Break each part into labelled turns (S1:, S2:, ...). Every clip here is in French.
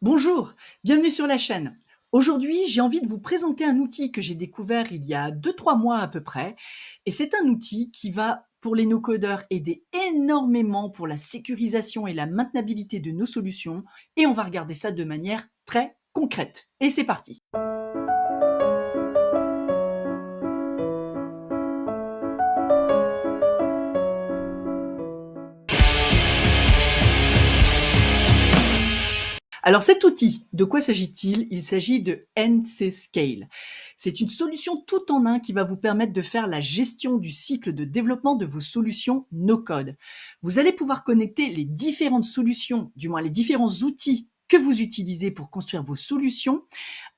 S1: Bonjour, bienvenue sur la chaîne. Aujourd'hui, j'ai envie de vous présenter un outil que j'ai découvert il y a 2-3 mois à peu près. Et c'est un outil qui va, pour les no-codeurs, aider énormément pour la sécurisation et la maintenabilité de nos solutions. Et on va regarder ça de manière très concrète. Et c'est parti. Alors cet outil, de quoi s'agit-il? Il s'agit de NCScale. C'est une solution tout en un qui va vous permettre de faire la gestion du cycle de développement de vos solutions no-code. Vous allez pouvoir connecter les différentes solutions, du moins les différents outils que vous utilisez pour construire vos solutions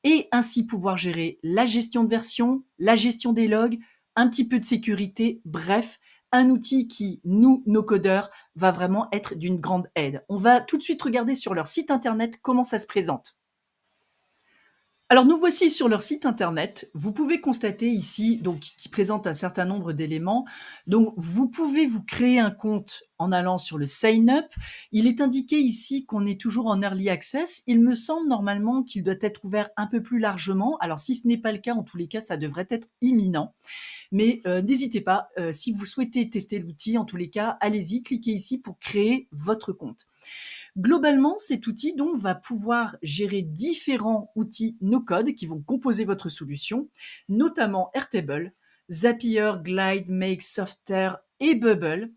S1: et ainsi pouvoir gérer la gestion de version, la gestion des logs, un petit peu de sécurité, bref, un outil qui, nous, nos codeurs, va vraiment être d'une grande aide. On va tout de suite regarder sur leur site internet comment ça se présente. Alors nous voici sur leur site internet. Vous pouvez constater ici, donc, qui présente un certain nombre d'éléments. Donc vous pouvez vous créer un compte en allant sur le Sign Up. Il est indiqué ici qu'on est toujours en Early Access. Il me semble normalement qu'il doit être ouvert un peu plus largement. Alors si ce n'est pas le cas, en tous les cas, ça devrait être imminent. Mais n'hésitez pas, si vous souhaitez tester l'outil, en tous les cas, allez-y, cliquez ici pour créer votre compte. Globalement, cet outil donc va pouvoir gérer différents outils no-code qui vont composer votre solution, notamment Airtable, Zapier, Glide, Make, Software et Bubble.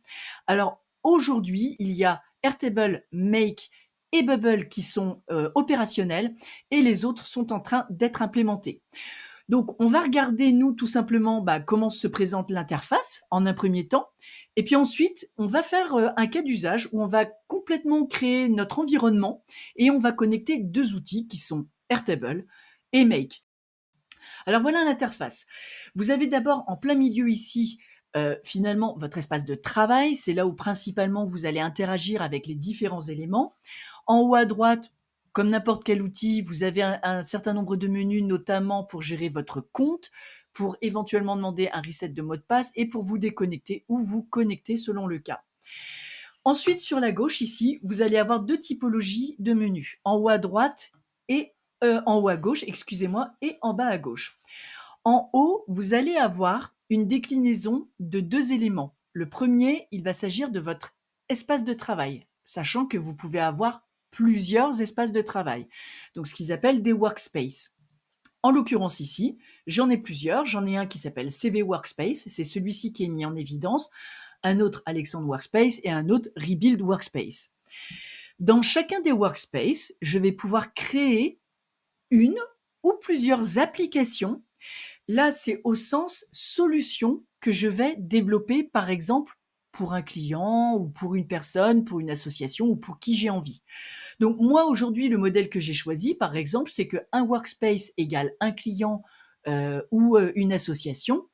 S1: Alors aujourd'hui, il y a Airtable, Make et Bubble qui sont opérationnels et les autres sont en train d'être implémentés. Donc, on va regarder, nous, tout simplement, comment se présente l'interface en un premier temps. Et puis ensuite, on va faire un cas d'usage où on va complètement créer notre environnement et on va connecter deux outils qui sont Airtable et Make. Alors voilà l'interface. Vous avez d'abord en plein milieu ici, finalement, votre espace de travail. C'est là où principalement vous allez interagir avec les différents éléments. En haut à droite, comme n'importe quel outil, vous avez un certain nombre de menus, notamment pour gérer votre compte, pour éventuellement demander un reset de mot de passe et pour vous déconnecter ou vous connecter selon le cas. Ensuite, sur la gauche ici, vous allez avoir deux typologies de menus, en haut à droite et en haut à gauche, excusez-moi, et en bas à gauche. En haut, vous allez avoir une déclinaison de deux éléments. Le premier, il va s'agir de votre espace de travail, sachant que vous pouvez avoir plusieurs espaces de travail, donc ce qu'ils appellent des workspaces. En l'occurrence ici, j'en ai plusieurs. J'en ai un qui s'appelle CV Workspace, c'est celui-ci qui est mis en évidence, un autre Alexandre Workspace et un autre Rebuild Workspace. Dans chacun des workspaces, je vais pouvoir créer une ou plusieurs applications. Là, c'est au sens solution que je vais développer, par exemple, pour un client ou pour une personne, pour une association ou pour qui j'ai envie. Donc moi, aujourd'hui, le modèle que j'ai choisi, par exemple, c'est qu'un workspace égale un client ou une association.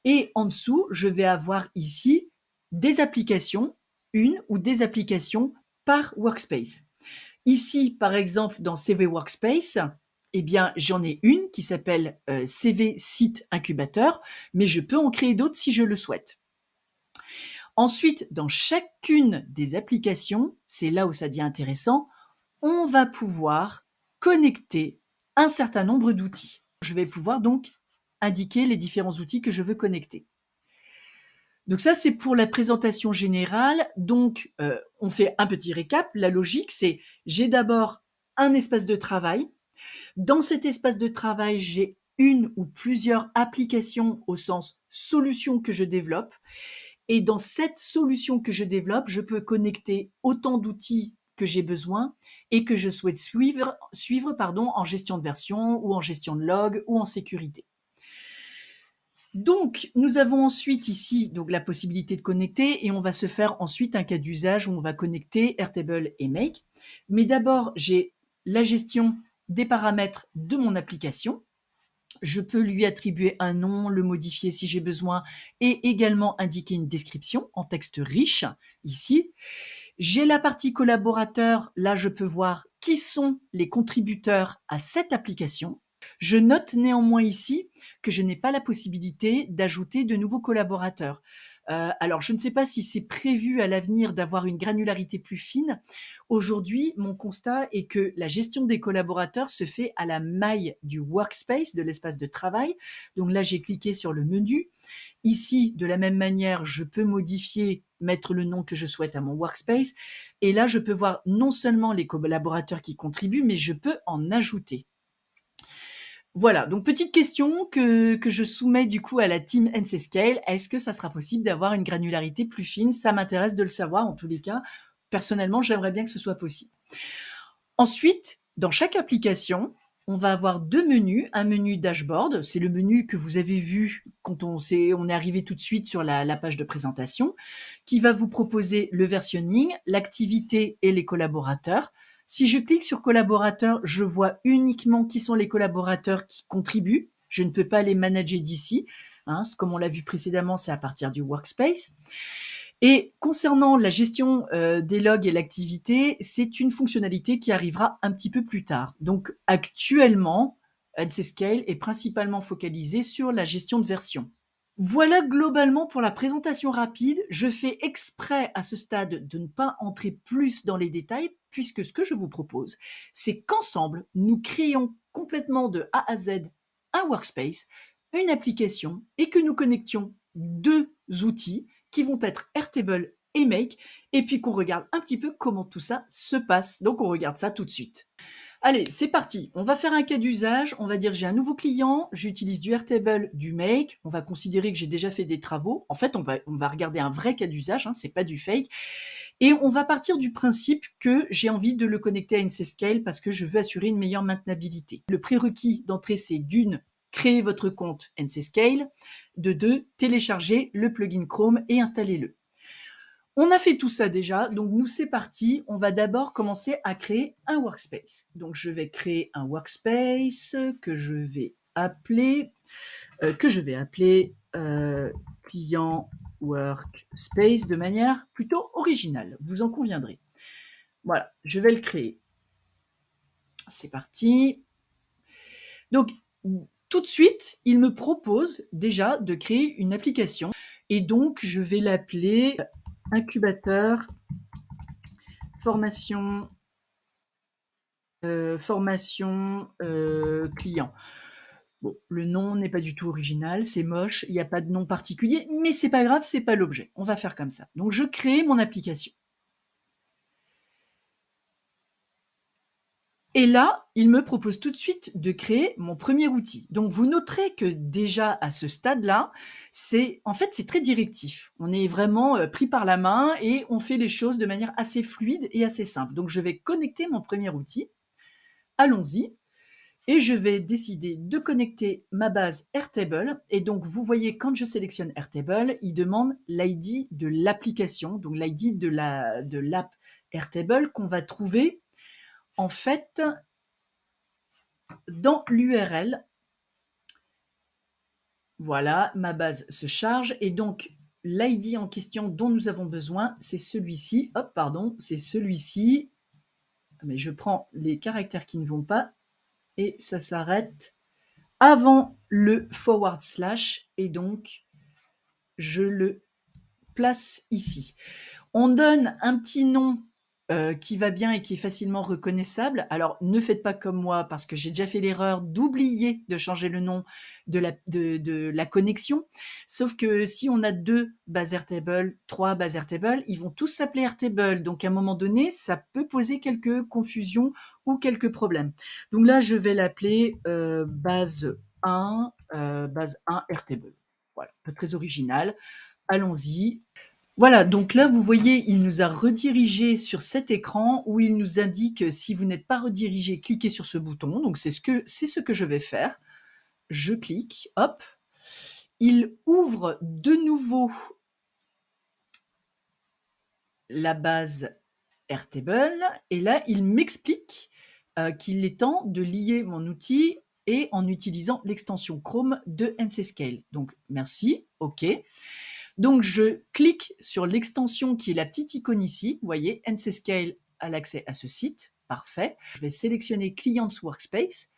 S1: Et en dessous, je vais avoir ici des applications, une ou des applications par workspace. Ici, par exemple, dans CV Workspace, eh bien, j'en ai une qui s'appelle CV Site Incubateur, mais je peux en créer d'autres si je le souhaite. Ensuite, dans chacune des applications, c'est là où ça devient intéressant, on va pouvoir connecter un certain nombre d'outils. Je vais pouvoir donc indiquer les différents outils que je veux connecter. Donc ça, c'est pour la présentation générale. Donc, on fait un petit récap. La logique, c'est j'ai d'abord un espace de travail. Dans cet espace de travail, j'ai une ou plusieurs applications au sens solution que je développe. Et dans cette solution que je développe, je peux connecter autant d'outils que j'ai besoin et que je souhaite suivre en gestion de version ou en gestion de log ou en sécurité. Donc, nous avons ensuite ici donc la possibilité de connecter et on va se faire ensuite un cas d'usage où on va connecter Airtable et Make. Mais d'abord, j'ai la gestion des paramètres de mon application. Je peux lui attribuer un nom, le modifier si j'ai besoin et également indiquer une description en texte riche ici. J'ai la partie collaborateur. Là, je peux voir qui sont les contributeurs à cette application. Je note néanmoins ici que je n'ai pas la possibilité d'ajouter de nouveaux collaborateurs. Alors je ne sais pas si c'est prévu à l'avenir d'avoir une granularité plus fine. Aujourd'hui, mon constat est que la gestion des collaborateurs se fait à la maille du workspace, de l'espace de travail. Donc là, j'ai cliqué sur le menu. Ici, de la même manière, je peux modifier, mettre le nom que je souhaite à mon workspace. Et là, je peux voir non seulement les collaborateurs qui contribuent, mais je peux en ajouter. Voilà, donc petite question que je soumets du coup à la team NCScale. Est-ce que ça sera possible d'avoir une granularité plus fine? Ça m'intéresse de le savoir en tous les cas. Personnellement, j'aimerais bien que ce soit possible. Ensuite, dans chaque application, on va avoir deux menus. Un menu dashboard, c'est le menu que vous avez vu quand on est arrivé tout de suite sur la page de présentation, qui va vous proposer le versionning, l'activité et les collaborateurs. Si je clique sur collaborateurs, je vois uniquement qui sont les collaborateurs qui contribuent. Je ne peux pas les manager d'ici. Hein, comme on l'a vu précédemment, c'est à partir du workspace. Et concernant la gestion des logs et l'activité, c'est une fonctionnalité qui arrivera un petit peu plus tard. Donc actuellement, NCScale est principalement focalisé sur la gestion de version. Voilà globalement pour la présentation rapide. Je fais exprès à ce stade de ne pas entrer plus dans les détails, puisque ce que je vous propose, c'est qu'ensemble, nous créons complètement de A à Z un workspace, une application, et que nous connections deux outils qui vont être Airtable et Make, et puis qu'on regarde un petit peu comment tout ça se passe. Donc on regarde ça tout de suite. Allez, c'est parti. On va faire un cas d'usage. On va dire j'ai un nouveau client, j'utilise du Airtable, du Make. On va considérer que j'ai déjà fait des travaux. En fait, on va regarder un vrai cas d'usage, hein, c'est pas du fake. Et on va partir du principe que j'ai envie de le connecter à NCScale parce que je veux assurer une meilleure maintenabilité. Le prérequis d'entrée, c'est d'une, créer votre compte NCScale, de deux, télécharger le plugin Chrome et installer-le. On a fait tout ça déjà, donc nous c'est parti. On va d'abord commencer à créer un workspace. Donc je vais créer un workspace que je vais appeler client workspace de manière plutôt originale. Vous en conviendrez. Voilà, je vais le créer. C'est parti. Donc tout de suite, il me propose déjà de créer une application et donc je vais l'appeler incubateur formation client. Bon, le nom n'est pas du tout original, c'est moche, il n'y a pas de nom particulier, mais c'est pas grave, c'est pas l'objet. On va faire comme ça. Donc je crée mon application. Et là, il me propose tout de suite de créer mon premier outil. Donc vous noterez que déjà à ce stade-là, c'est très directif. On est vraiment pris par la main et on fait les choses de manière assez fluide et assez simple. Donc je vais connecter mon premier outil. Allons-y. Et je vais décider de connecter ma base Airtable. Et donc, vous voyez, quand je sélectionne Airtable, il demande l'ID de l'application, donc l'ID de l'app Airtable qu'on va trouver en fait dans l'URL. Voilà, ma base se charge et donc l'ID en question dont nous avons besoin, c'est celui-ci. Hop, pardon, c'est celui-ci. Mais je prends les caractères qui ne vont pas et ça s'arrête avant le forward slash et donc je le place ici. On donne un petit nom qui va bien et qui est facilement reconnaissable. Alors, ne faites pas comme moi parce que j'ai déjà fait l'erreur d'oublier de changer le nom de la connexion. Sauf que si on a 2 bases Airtable, 3 bases Airtable, ils vont tous s'appeler Airtable. Donc, à un moment donné, ça peut poser quelques confusions ou quelques problèmes. Donc là, je vais l'appeler base 1 Airtable. Voilà, pas très original. Allons-y. Voilà, donc là, vous voyez, il nous a redirigé sur cet écran où il nous indique si vous n'êtes pas redirigé, cliquez sur ce bouton. Donc c'est ce que je vais faire. Je clique, hop. Il ouvre de nouveau la base Airtable et là, il m'explique qu'il est temps de lier mon outil et en utilisant l'extension Chrome de NCScale. Donc merci, OK. Donc, je clique sur l'extension qui est la petite icône ici. Vous voyez, NCScale a l'accès à ce site. Parfait. Je vais sélectionner Clients Workspace.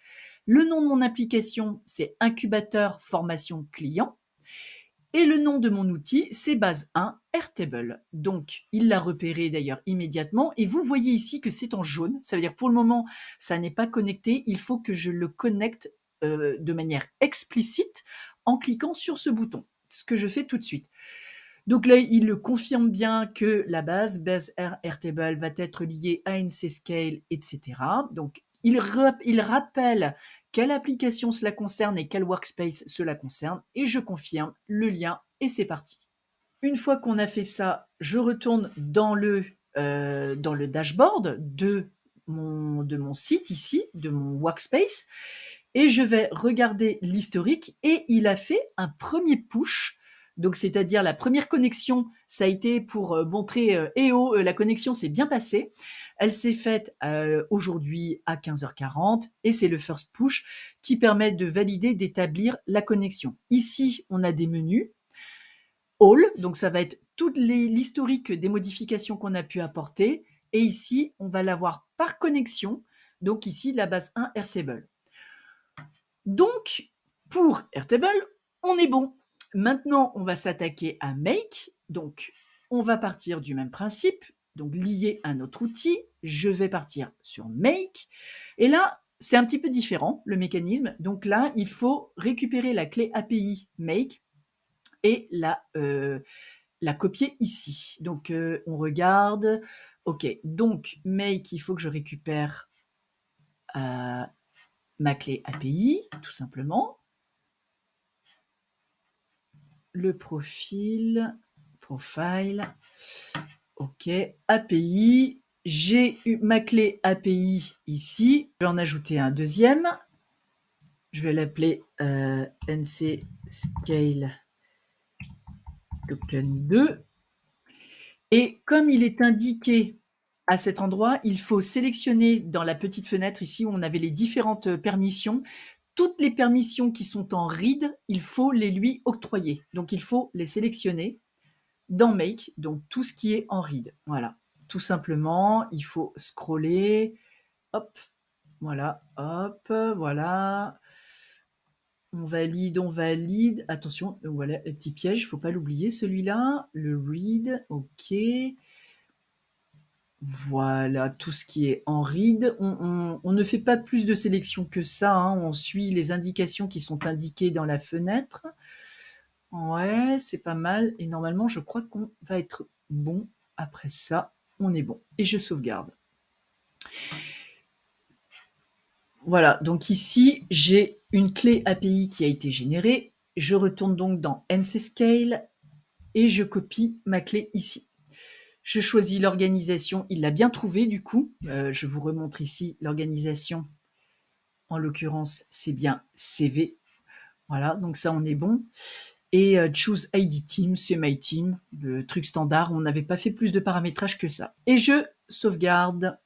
S1: Le nom de mon application, c'est Incubateur Formation Client. Et le nom de mon outil, c'est base 1 Airtable. Donc, il l'a repéré d'ailleurs immédiatement. Et vous voyez ici que c'est en jaune. Ça veut dire que pour le moment, ça n'est pas connecté. Il faut que je le connecte de manière explicite en cliquant sur ce bouton. Ce que je fais tout de suite. Donc là, il le confirme bien que la base Airtable va être liée à NCScale, etc. Donc, il rappelle quelle application cela concerne et quel workspace cela concerne, et je confirme le lien, et c'est parti. Une fois qu'on a fait ça, je retourne dans le dashboard de mon site ici, de mon workspace, et je vais regarder l'historique, et il a fait un premier push. Donc, c'est-à-dire la première connexion, ça a été pour montrer eh oh, la connexion s'est bien passée. Elle s'est faite aujourd'hui à 15h40 et c'est le first push qui permet de valider, d'établir la connexion. Ici, on a des menus. All, donc ça va être tout l'historique des modifications qu'on a pu apporter. Et ici, on va l'avoir par connexion. Donc ici, la base 1 Airtable. Donc, pour Airtable, on est bon. Maintenant, on va s'attaquer à Make. Donc, on va partir du même principe. Donc, lier un autre outil. Je vais partir sur Make. Et là, c'est un petit peu différent, le mécanisme. Donc là, il faut récupérer la clé API Make et la copier ici. Donc, on regarde. OK, donc Make, il faut que je récupère ma clé API, tout simplement. Le profile, OK, API. J'ai eu ma clé API ici. Je vais en ajouter un deuxième. Je vais l'appeler NC Scale Token 2. Et comme il est indiqué à cet endroit, il faut sélectionner dans la petite fenêtre ici où on avait les différentes permissions. Toutes les permissions qui sont en read, il faut les lui octroyer. Donc, il faut les sélectionner dans Make, donc tout ce qui est en read. Voilà, tout simplement, il faut scroller. Hop, voilà, hop, voilà. On valide. Attention, voilà, le petit piège, il ne faut pas l'oublier, celui-là. Le read, OK. Voilà, tout ce qui est en read. On ne fait pas plus de sélection que ça, hein. On suit les indications qui sont indiquées dans la fenêtre. Ouais, c'est pas mal. Et normalement, je crois qu'on va être bon. Après ça, on est bon. Et je sauvegarde. Voilà, donc ici, j'ai une clé API qui a été générée. Je retourne donc dans NCScale et je copie ma clé ici. Je choisis l'organisation, il l'a bien trouvé du coup. Je vous remontre ici l'organisation. En l'occurrence, c'est bien CV. Voilà, donc ça, on est bon. Et Choose ID Team, c'est My Team, le truc standard. On n'avait pas fait plus de paramétrage que ça. Et je sauvegarde.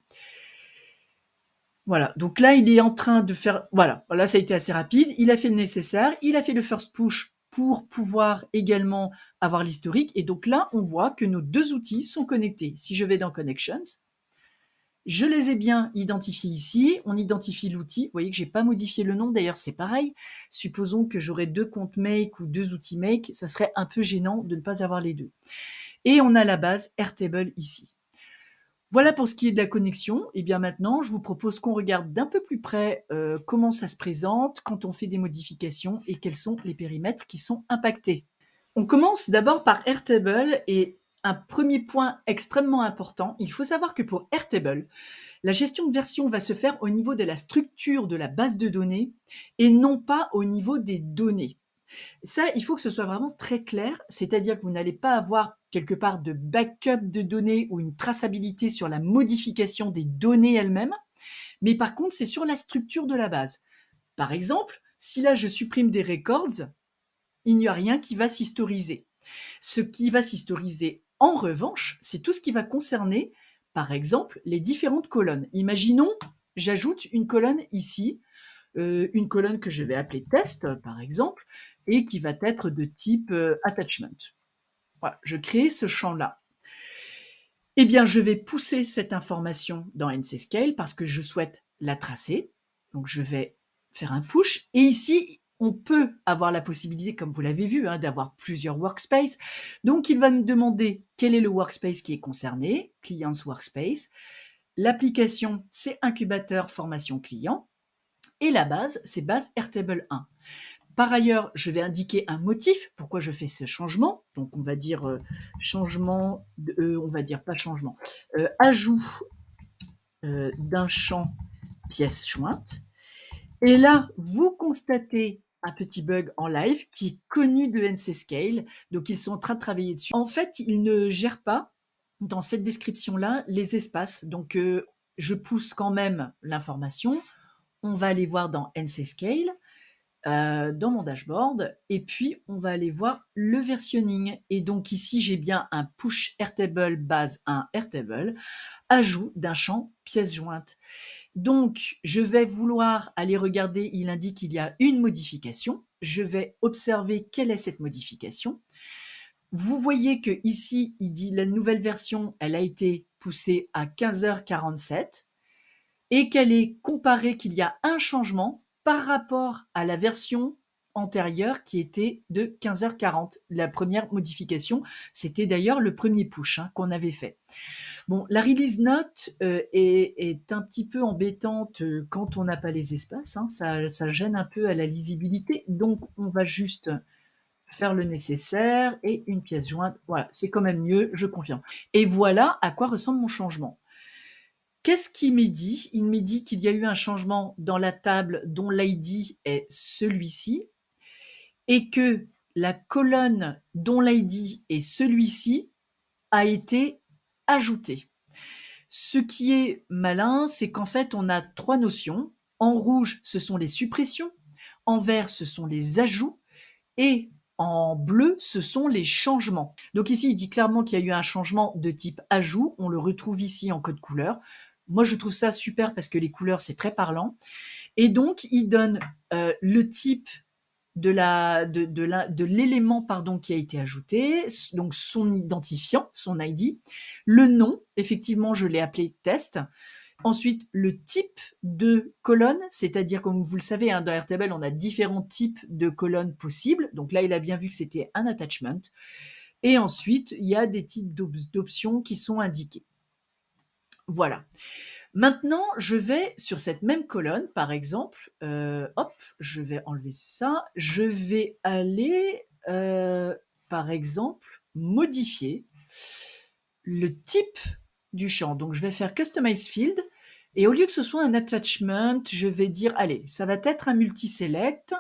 S1: Voilà, donc là, il est en train de faire... Voilà, là, ça a été assez rapide. Il a fait le nécessaire. Il a fait le first push pour pouvoir également avoir l'historique. Et donc là, on voit que nos deux outils sont connectés. Si je vais dans Connections, je les ai bien identifiés ici. On identifie l'outil. Vous voyez que je n'ai pas modifié le nom. D'ailleurs, c'est pareil. Supposons que j'aurais deux comptes Make ou deux outils Make. Ça serait un peu gênant de ne pas avoir les deux. Et on a la base Airtable ici. Voilà pour ce qui est de la connexion. Et bien maintenant, je vous propose qu'on regarde d'un peu plus près comment ça se présente quand on fait des modifications et quels sont les périmètres qui sont impactés. On commence d'abord par Airtable et un premier point extrêmement important, il faut savoir que pour Airtable, la gestion de version va se faire au niveau de la structure de la base de données et non pas au niveau des données. Ça, il faut que ce soit vraiment très clair, c'est-à-dire que vous n'allez pas avoir quelque part de backup de données ou une traçabilité sur la modification des données elles-mêmes, mais par contre, c'est sur la structure de la base. Par exemple, si là je supprime des records, il n'y a rien qui va s'historiser. Ce qui va s'historiser, en revanche, c'est tout ce qui va concerner, par exemple, les différentes colonnes. Imaginons, j'ajoute une colonne ici, une colonne que je vais appeler test, par exemple, et qui va être de type attachment. Voilà, je crée ce champ-là. Eh bien, je vais pousser cette information dans NCScale parce que je souhaite la tracer. Donc, je vais faire un push. Et ici, on peut avoir la possibilité, comme vous l'avez vu, hein, d'avoir plusieurs workspaces. Donc, il va me demander quel est le workspace qui est concerné, Clients Workspace. L'application, c'est Incubateur Formation Client. Et la base, c'est base Airtable 1. Par ailleurs, je vais indiquer un motif, pourquoi je fais ce changement. Donc, on va dire changement, on va dire pas changement, ajout d'un champ pièce jointe. Et là, vous constatez un petit bug en live qui est connu de NCScale, donc ils sont en train de travailler dessus. En fait, ils ne gèrent pas dans cette description-là les espaces, donc je pousse quand même l'information. On va aller voir dans NCScale, dans mon dashboard, et puis on va aller voir le versionning. Et donc ici, j'ai bien un push Airtable base 1 Airtable, ajout d'un champ pièce jointe. Donc, je vais vouloir aller regarder, il indique qu'il y a une modification. Je vais observer quelle est cette modification. Vous voyez que ici, il dit la nouvelle version, elle a été poussée à 15h47 et qu'elle est comparée qu'il y a un changement par rapport à la version antérieure qui était de 15h40. La première modification, c'était d'ailleurs le premier push qu'on avait fait. Bon, la release note est un petit peu embêtante quand on n'a pas les espaces, ça gêne un peu à la lisibilité, donc on va juste faire le nécessaire et une pièce jointe, voilà, c'est quand même mieux, je confirme. Et voilà à quoi ressemble mon changement. Qu'est-ce qu'il m'est dit? Il m'est dit qu'il y a eu un changement dans la table dont l'ID est celui-ci et que la colonne dont l'ID est celui-ci a été ajoutée. Ce qui est malin, c'est qu'en fait, on a trois notions. En rouge, ce sont les suppressions. En vert, ce sont les ajouts. Et en bleu, ce sont les changements. Donc ici, il dit clairement qu'il y a eu un changement de type ajout. On le retrouve ici en code couleur. Moi, je trouve ça super parce que les couleurs, c'est très parlant. Et donc, il donne le type de l'élément qui a été ajouté, donc son identifiant, son ID, le nom, effectivement, je l'ai appelé test. Ensuite, le type de colonne, c'est-à-dire, comme vous le savez, dans Airtable, on a différents types de colonnes possibles. Donc là, il a bien vu que c'était un attachment. Et ensuite, il y a des types d'options qui sont indiquées. Voilà. Maintenant, je vais sur cette même colonne, par exemple, hop, je vais enlever ça. Je vais aller, par exemple, modifier le type du champ. Donc, je vais faire Customize Field. Et au lieu que ce soit un attachment, je vais dire, allez, ça va être un multi-select.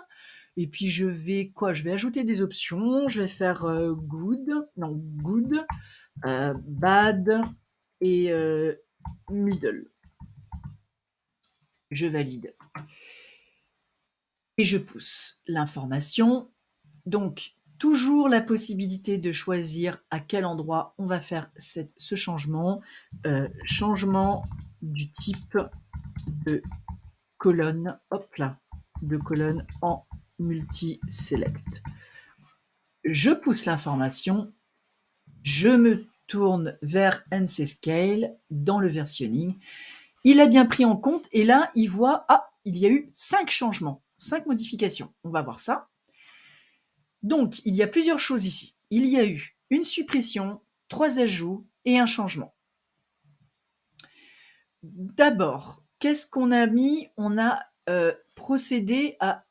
S1: Et puis, je vais ajouter des options. Je vais faire good, bad et middle. Je valide. Et je pousse l'information. Donc, toujours la possibilité de choisir à quel endroit on va faire ce changement. Changement du type de colonne, hop là, de colonne en multi-select. Je pousse l'information, je me tourne vers NCScale dans le versionning. Il a bien pris en compte et là, il voit, il y a eu 5 changements, 5 modifications. On va voir ça. Donc, il y a plusieurs choses ici. Il y a eu une suppression, 3 ajouts et un changement. D'abord, qu'est-ce qu'on a mis? On a procédé à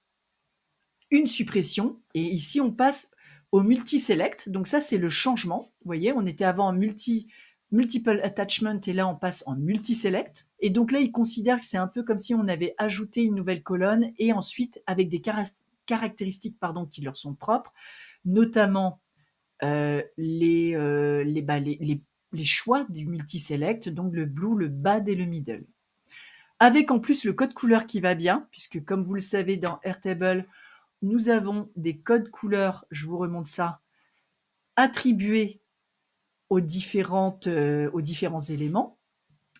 S1: une suppression et ici, on passe au multi-select. Donc ça, c'est le changement. Vous voyez, on était avant en multiple attachment et là, on passe en multi-select. Et donc là, il considère que c'est un peu comme si on avait ajouté une nouvelle colonne et ensuite, avec des caractéristiques qui leur sont propres, notamment les choix du multi-select, donc le blue, le bad et le middle. Avec en plus le code couleur qui va bien, puisque comme vous le savez, dans Airtable, nous avons des codes couleurs, je vous remonte ça, attribués aux différents éléments.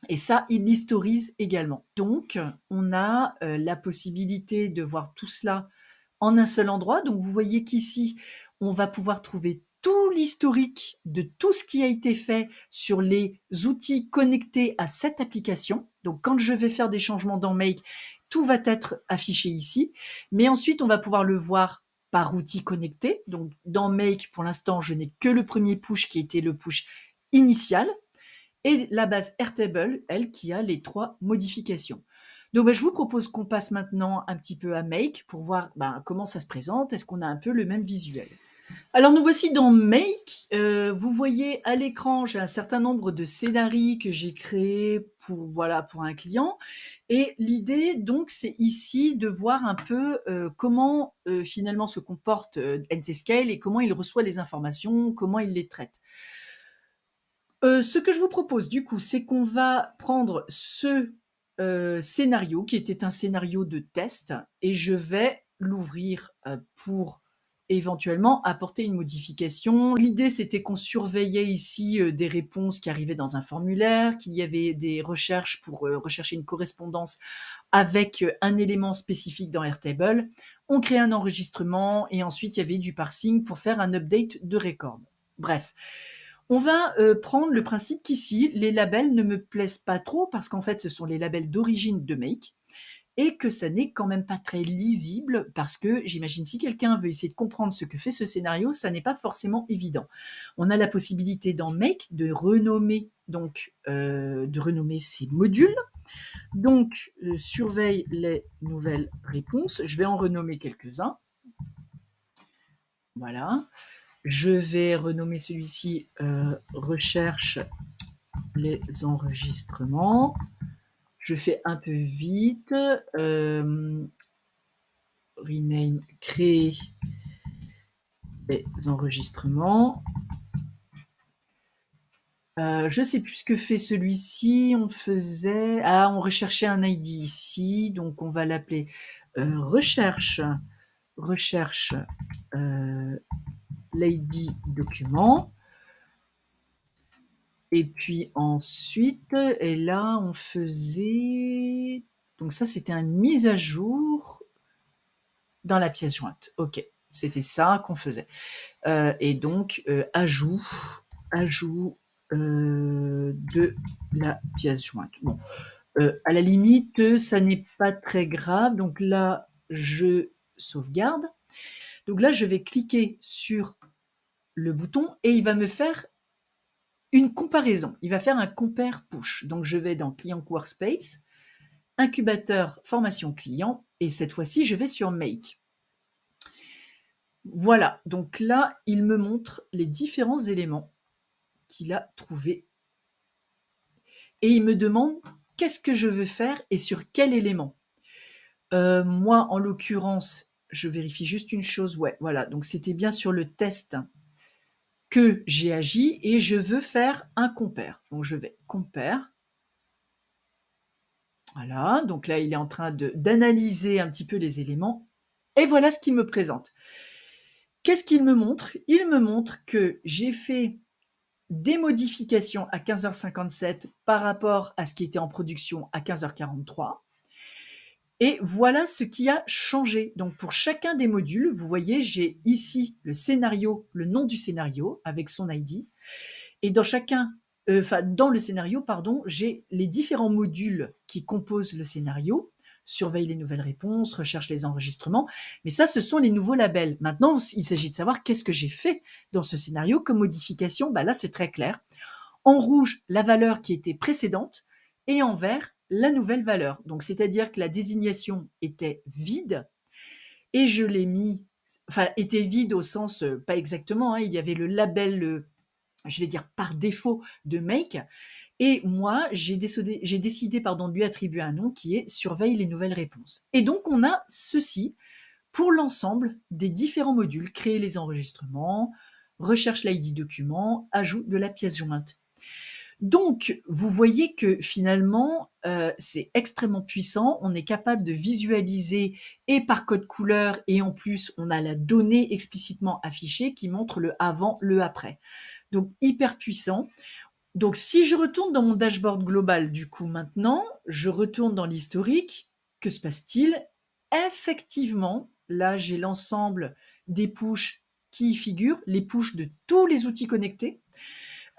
S1: Et ça, il l'historise également. Donc, on a la possibilité de voir tout cela en un seul endroit. Donc, vous voyez qu'ici, on va pouvoir trouver tout l'historique de tout ce qui a été fait sur les outils connectés à cette application. Donc, quand je vais faire des changements dans Make, tout va être affiché ici, mais ensuite, on va pouvoir le voir par outil connecté. Donc, dans Make, pour l'instant, je n'ai que le premier push qui était le push initial et la base Airtable, elle, qui a les 3 modifications. Donc, je vous propose qu'on passe maintenant un petit peu à Make pour voir comment ça se présente. Est-ce qu'on a un peu le même visuel? Alors nous voici dans Make. Vous voyez à l'écran, j'ai un certain nombre de scénarios que j'ai créés pour un client et l'idée donc c'est ici de voir un peu, comment, finalement se comporte, NCScale et comment il reçoit les informations, comment il les traite. Ce que je vous propose du coup, c'est qu'on va prendre ce, scénario qui était un scénario de test et je vais l'ouvrir, pour éventuellement apporter une modification. L'idée, c'était qu'on surveillait ici, des réponses qui arrivaient dans un formulaire, qu'il y avait des recherches pour, rechercher une correspondance avec, un élément spécifique dans Airtable. On crée un enregistrement et ensuite il y avait du parsing pour faire un update de record. Bref, on va prendre le principe qu'ici, les labels ne me plaisent pas trop parce qu'en fait, ce sont les labels d'origine de Make et que ça n'est quand même pas très lisible parce que j'imagine si quelqu'un veut essayer de comprendre ce que fait ce scénario, ça n'est pas forcément évident. On a la possibilité dans Make de renommer ces modules. Donc, surveille les nouvelles réponses. Je vais en renommer quelques-uns. Voilà. Je vais renommer celui-ci recherche les enregistrements. Je fais un peu vite. Rename, créer les enregistrements. Je sais plus ce que fait celui-ci. On recherchait un ID ici, donc on va l'appeler recherche l'ID document. Et puis ensuite, et là, on faisait... Donc ça, c'était une mise à jour dans la pièce jointe. OK, c'était ça qu'on faisait. Et donc, ajout de la pièce jointe. Bon, à la limite, ça n'est pas très grave. Donc là, je sauvegarde. Donc là, je vais cliquer sur le bouton et il va me faire une comparaison. Il va faire un compare push. Donc, je vais dans Client Workspace, incubateur formation client, et cette fois-ci, je vais sur Make. Voilà. Donc là, il me montre les différents éléments qu'il a trouvés. Et il me demande qu'est-ce que je veux faire et sur quel élément. Moi, en l'occurrence, je vérifie juste une chose. Ouais, voilà. Donc, c'était bien sur le test que j'ai agi et je veux faire un compare. Donc, je vais compare. Voilà, donc là, il est en train d'analyser un petit peu les éléments. Et voilà ce qu'il me présente. Qu'est-ce qu'il me montre? Il me montre que j'ai fait des modifications à 15h57 par rapport à ce qui était en production à 15h43. Et voilà ce qui a changé. Donc pour chacun des modules, vous voyez, j'ai ici le scénario, le nom du scénario avec son ID. Et dans dans le scénario, pardon, j'ai les différents modules qui composent le scénario. Surveille les nouvelles réponses, recherche les enregistrements. Mais ça, ce sont les nouveaux labels. Maintenant, il s'agit de savoir qu'est-ce que j'ai fait dans ce scénario comme modification. Là, c'est très clair. En rouge, la valeur qui était précédente et en vert, la nouvelle valeur. Donc, c'est-à-dire que la désignation était vide et je l'ai mis, était vide au sens, pas exactement, il y avait le label, je vais dire par défaut de Make. Et moi, j'ai décidé de lui attribuer un nom qui est surveille les nouvelles réponses. Et donc, on a ceci pour l'ensemble des différents modules, créer les enregistrements, recherche l'ID document, ajout de la pièce jointe. Donc, vous voyez que finalement, c'est extrêmement puissant. On est capable de visualiser et par code couleur et en plus, on a la donnée explicitement affichée qui montre le avant, le après. Donc, hyper puissant. Donc, si je retourne dans mon dashboard global, du coup, maintenant, je retourne dans l'historique. Que se passe-t-il? Effectivement, là, j'ai l'ensemble des pushes qui y figurent, les pushes de tous les outils connectés.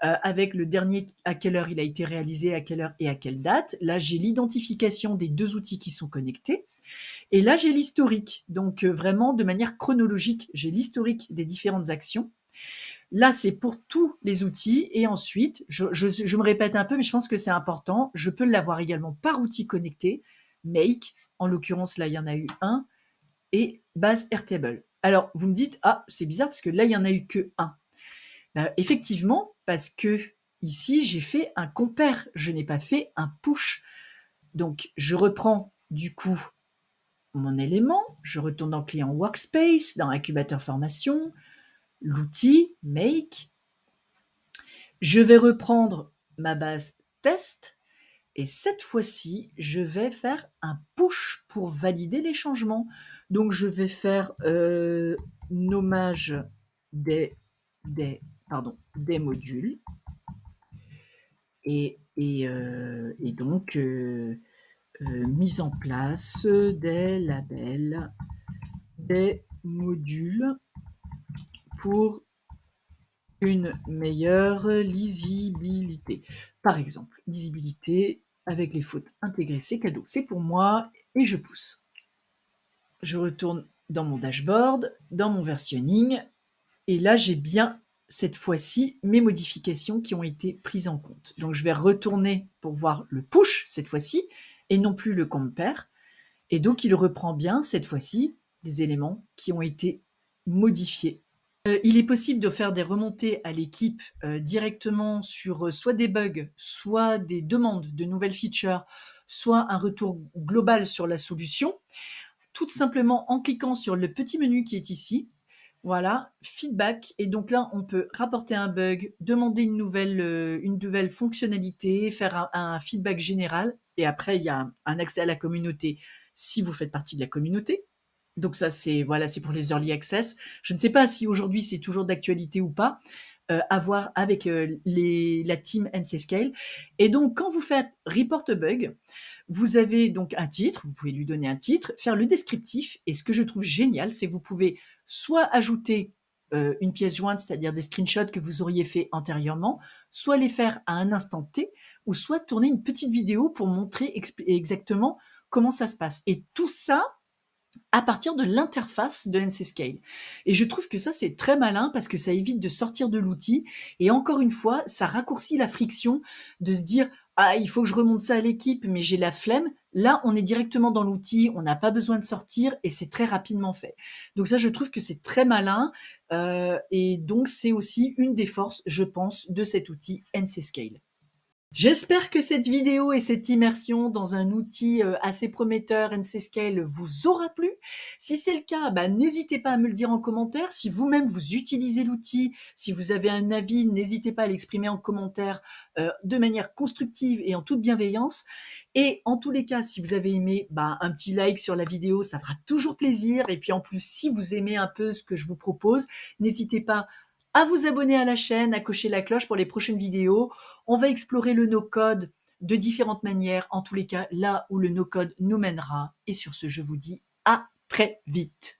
S1: avec le dernier, à quelle heure il a été réalisé, à quelle heure et à quelle date. Là, j'ai l'identification des 2 outils qui sont connectés et là, j'ai l'historique. Donc, vraiment de manière chronologique, j'ai l'historique des différentes actions. Là, c'est pour tous les outils et ensuite, je me répète un peu, mais je pense que c'est important, je peux l'avoir également par outil connecté, Make, en l'occurrence, là, il y en a eu un, et base Airtable. Alors, vous me dites: «Ah, c'est bizarre parce que là, il y en a eu que un». Effectivement, parce que ici, j'ai fait un compare, je n'ai pas fait un push. Donc, je reprends du coup mon élément, je retourne dans Client Workspace, dans Incubateur Formation, l'outil Make. Je vais reprendre ma base test et cette fois-ci, je vais faire un push pour valider les changements. Donc, je vais faire nommage des, des modules et donc mise en place des labels, des modules pour une meilleure lisibilité. Par exemple, lisibilité avec les fautes intégrées, c'est cadeau, c'est pour moi et je pousse. Je retourne dans mon dashboard, dans mon versionning et là j'ai bien cette fois-ci mes modifications qui ont été prises en compte. Donc je vais retourner pour voir le push cette fois-ci et non plus le compare. Et donc il reprend bien cette fois-ci les éléments qui ont été modifiés. Il est possible de faire des remontées à l'équipe directement sur soit des bugs, soit des demandes de nouvelles features, soit un retour global sur la solution, tout simplement en cliquant sur le petit menu qui est ici. Voilà, feedback. Et donc là, on peut rapporter un bug, demander une nouvelle fonctionnalité, faire un feedback général. Et après, il y a un accès à la communauté si vous faites partie de la communauté. Donc ça, c'est voilà, c'est pour les early access. Je ne sais pas si aujourd'hui c'est toujours d'actualité ou pas. À voir avec la team NCScale. Et donc, quand vous faites report a bug, vous avez donc un titre, vous pouvez lui donner un titre, faire le descriptif. Et ce que je trouve génial, c'est que vous pouvez soit ajouter une pièce jointe, c'est-à-dire des screenshots que vous auriez fait antérieurement, soit les faire à un instant T, ou soit tourner une petite vidéo pour montrer exactement comment ça se passe. Et tout ça, à partir de l'interface de NCScale. Et je trouve que ça, c'est très malin parce que ça évite de sortir de l'outil. Et encore une fois, ça raccourcit la friction de se dire ah, il faut que je remonte ça à l'équipe, mais j'ai la flemme. Là, on est directement dans l'outil, on n'a pas besoin de sortir et c'est très rapidement fait. Donc ça, je trouve que c'est très malin. Et donc, c'est aussi une des forces, je pense, de cet outil NCScale. J'espère que cette vidéo et cette immersion dans un outil assez prometteur NCScale vous aura plu. Si c'est le cas, n'hésitez pas à me le dire en commentaire. Si vous-même vous utilisez l'outil, si vous avez un avis, n'hésitez pas à l'exprimer en commentaire de manière constructive et en toute bienveillance. Et en tous les cas, si vous avez aimé, un petit like sur la vidéo, ça fera toujours plaisir. Et puis en plus, si vous aimez un peu ce que je vous propose, n'hésitez pas à vous abonner à la chaîne, à cocher la cloche pour les prochaines vidéos. On va explorer le no-code de différentes manières, en tous les cas là où le no-code nous mènera. Et sur ce, je vous dis à très vite.